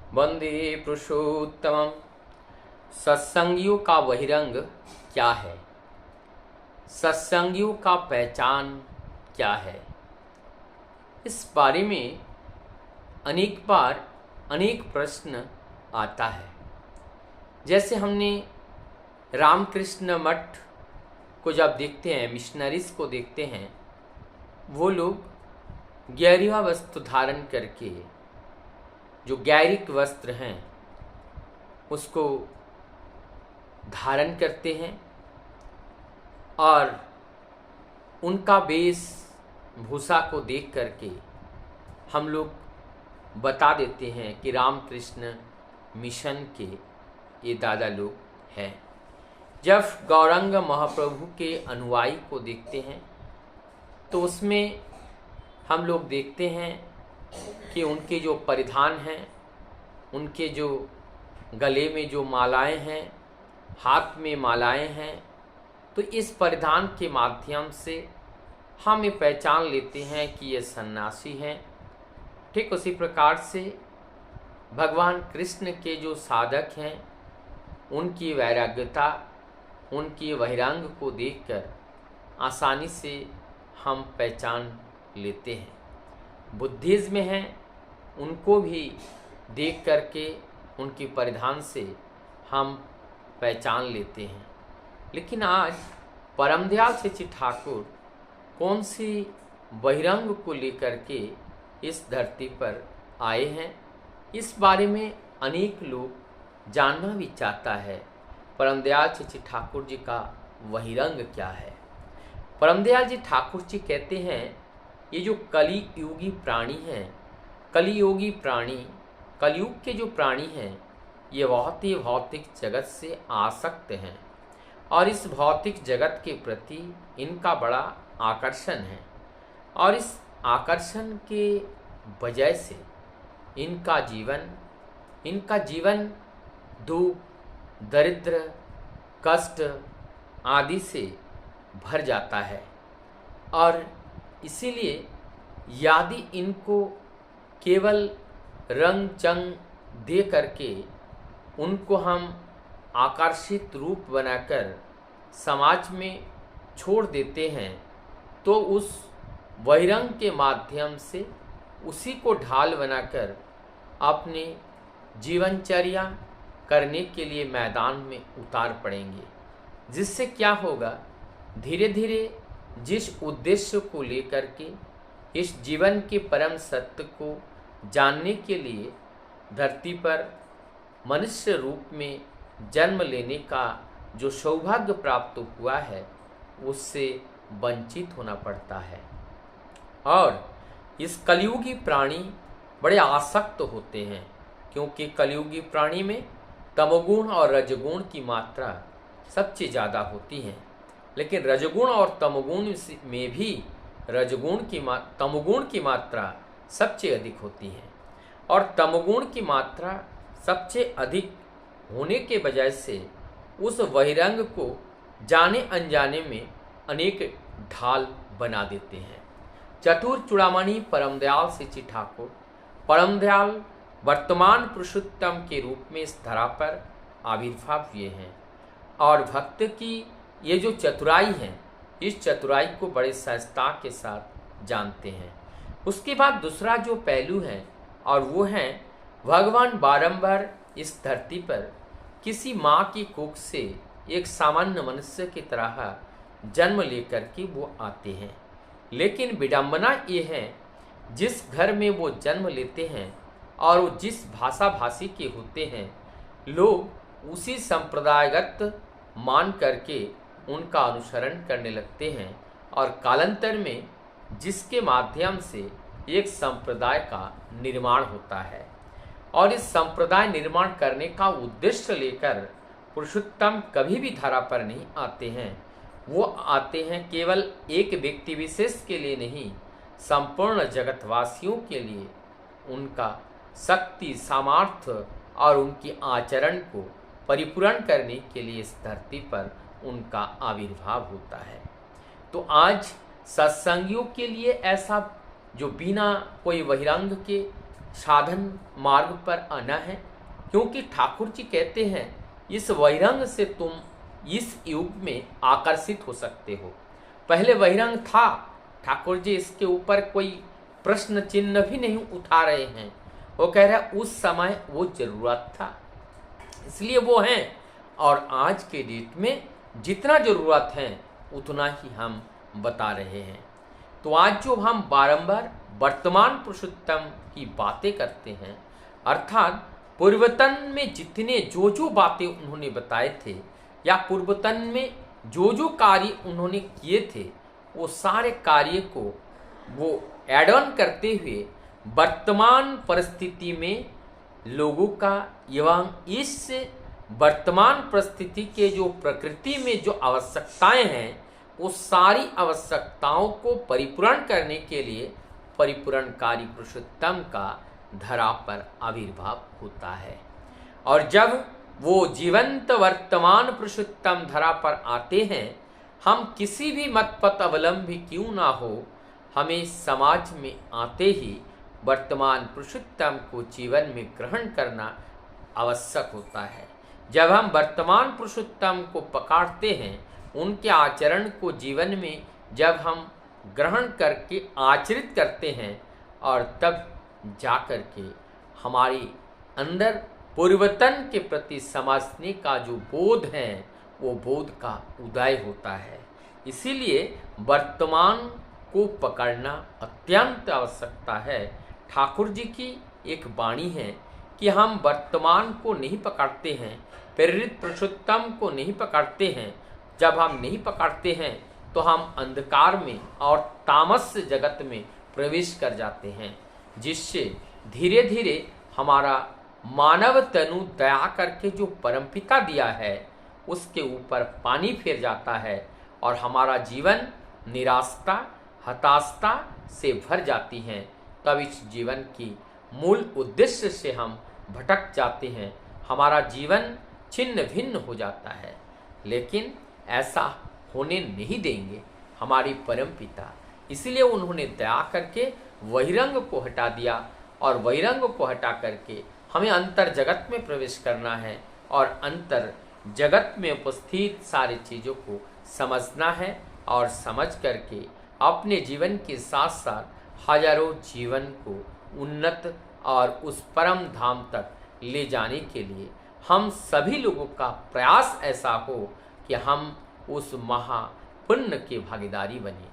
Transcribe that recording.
वंदे पुरुषोत्तमम्। सत्संगियों का बहिरंग क्या है? सत्संगियों का पहचान क्या है? इस बारे में अनेक बार अनेक प्रश्न आता है। जैसे हमने रामकृष्ण मठ को जब देखते हैं, मिशनरीज को देखते हैं, वो लोग गैरिया वस्त्र धारण करके, जो गैरिक वस्त्र हैं उसको धारण करते हैं और उनका वेश भूषा को देख करके हम लोग बता देते हैं कि रामकृष्ण मिशन के ये दादा लोग हैं। जब गौरंग महाप्रभु के अनुयायी को देखते हैं तो उसमें हम लोग देखते हैं कि उनके जो परिधान हैं, उनके जो गले में जो मालाएं हैं, हाथ में मालाएं हैं, तो इस परिधान के माध्यम से हम ये पहचान लेते हैं कि ये सन्यासी हैं। ठीक उसी प्रकार से भगवान कृष्ण के जो साधक हैं, उनकी वैराग्यता, उनकी वैरांग को देखकर आसानी से हम पहचान लेते हैं। बुद्धिज़्म में हैं, उनको भी देख करके उनके परिधान से हम पहचान लेते हैं। लेकिन आज परमदयाल श्री ठाकुर कौन सी बहिरंग को लेकर के इस धरती पर आए हैं, इस बारे में अनेक लोग जानना भी चाहता है। परमदयाल श्री ठाकुर जी का बहिरंग क्या है? परमदयाल जी ठाकुर जी कहते हैं, ये जो कली युगी प्राणी हैं, कलियोगी प्राणी, कलयुग के जो प्राणी हैं, ये बहुत ही भौतिक जगत से आसक्त हैं और इस भौतिक जगत के प्रति इनका बड़ा आकर्षण है और इस आकर्षण के वजह से इनका जीवन दुख, दरिद्र, कष्ट आदि से भर जाता है। और इसीलिए यदि इनको केवल रंग चंग दे करके उनको हम आकर्षित रूप बनाकर समाज में छोड़ देते हैं, तो उस बहिरंग के माध्यम से उसी को ढाल बनाकर अपने जीवनचर्या करने के लिए मैदान में उतार पड़ेंगे। जिससे क्या होगा, धीरे धीरे जिस उद्देश्य को लेकर के, इस जीवन के परम सत्य को जानने के लिए धरती पर मनुष्य रूप में जन्म लेने का जो सौभाग्य प्राप्त हुआ है, उससे वंचित होना पड़ता है। और इस कलियुगी प्राणी बड़े आसक्त होते हैं, क्योंकि कलियुगी प्राणी में तमोगुण और रजगुण की मात्रा सबसे ज़्यादा होती है। लेकिन रजगुण और तमोगुण में भी तमोगुण की मात्रा सबसे अधिक होती है और तमोगुण की मात्रा सबसे अधिक होने के बजाय से उस बहिरंग को जाने अनजाने में अनेक ढाल बना देते हैं। चतुर चूड़ामणि परमदयाल श्री ठाकुर, परमदयाल वर्तमान पुरुषोत्तम के रूप में इस धरा पर आविर्भाव हुए हैं और भक्त की ये जो चतुराई है, इस चतुराई को बड़े सहजता के साथ जानते हैं। उसके बाद दूसरा जो पहलू है, और वो है भगवान बारंबार इस धरती पर किसी माँ की कोख से एक सामान्य मनुष्य की तरह जन्म लेकर के वो आते हैं। लेकिन विडंबना ये है, जिस घर में वो जन्म लेते हैं और वो जिस भाषा भाषी के होते हैं, लोग उसी संप्रदायगत मान करके उनका अनुसरण करने लगते हैं और कालांतर में जिसके माध्यम से एक संप्रदाय का निर्माण होता है। और इस संप्रदाय निर्माण करने का उद्देश्य लेकर पुरुषोत्तम कभी भी धरा पर नहीं आते हैं। वो आते हैं केवल एक व्यक्ति विशेष के लिए नहीं, संपूर्ण जगतवासियों के लिए उनका शक्ति, सामर्थ्य और उनकी आचरण को परिपूर्ण करने के लिए इस धरती पर उनका आविर्भाव होता है। तो आज सत्संगियों के लिए ऐसा जो बिना कोई बहिरंग के साधन मार्ग पर आना है, क्योंकि ठाकुर जी कहते हैं इस बहिरंग से तुम इस युग में आकर्षित हो सकते हो। पहले बहिरंग था, ठाकुर जी इसके ऊपर कोई प्रश्न चिन्ह भी नहीं उठा रहे हैं। वो कह रहा है उस समय वो जरूरत था इसलिए वो हैं, और आज के डेट में जितना जरूरत है उतना ही हम बता रहे हैं। तो आज जो हम बारंबार वर्तमान पुरुषोत्तम की बातें करते हैं, अर्थात पूर्वतन में जितने जो जो बातें उन्होंने बताए थे या पूर्वतन में जो जो कार्य उन्होंने किए थे, वो सारे कार्य को वो ऐड ऑन करते हुए वर्तमान परिस्थिति में लोगों का एवं इस वर्तमान परिस्थिति के जो प्रकृति में जो आवश्यकताएं हैं, वो सारी आवश्यकताओं को परिपूर्ण करने के लिए परिपूरणकारी पुरुषोत्तम का धरा पर आविर्भाव होता है। और जब वो जीवंत वर्तमान पुरुषोत्तम धरा पर आते हैं, हम किसी भी मत पथ अवलंबी क्यों ना हो, हमें समाज में आते ही वर्तमान पुरुषोत्तम को जीवन में ग्रहण करना आवश्यक होता है। जब हम वर्तमान पुरुषोत्तम को पकड़ते हैं, उनके आचरण को जीवन में जब हम ग्रहण करके आचरित करते हैं, और तब जाकर के हमारी अंदर पूर्वतन के प्रति समझने का जो बोध है, वो बोध का उदय होता है। इसीलिए वर्तमान को पकड़ना अत्यंत आवश्यकता है। ठाकुर जी की एक वाणी है कि हम वर्तमान को नहीं पकड़ते हैं, प्रेरित पुरुषोत्तम को नहीं पकड़ते हैं। जब हम नहीं पकड़ते हैं तो हम अंधकार में और तामस जगत में प्रवेश कर जाते हैं, जिससे धीरे धीरे हमारा मानव तनु दया करके जो परमपिता दिया है उसके ऊपर पानी फिर जाता है, और हमारा जीवन निराशा हताशा से भर जाती हैं। तब इस जीवन की मूल उद्देश्य से हम भटक जाते हैं, हमारा जीवन छिन्न भिन्न हो जाता है। लेकिन ऐसा होने नहीं देंगे हमारी परमपिता, इसलिए उन्होंने दया करके बहिरंग को हटा दिया, और बहिरंग को हटा करके हमें अंतर जगत में प्रवेश करना है, और अंतर जगत में उपस्थित सारी चीज़ों को समझना है, और समझ करके अपने जीवन के साथ साथ हजारों जीवन को उन्नत और उस परम धाम तक ले जाने के लिए हम सभी लोगों का प्रयास ऐसा हो कि हम उस महापुण्य की भागीदारी बने।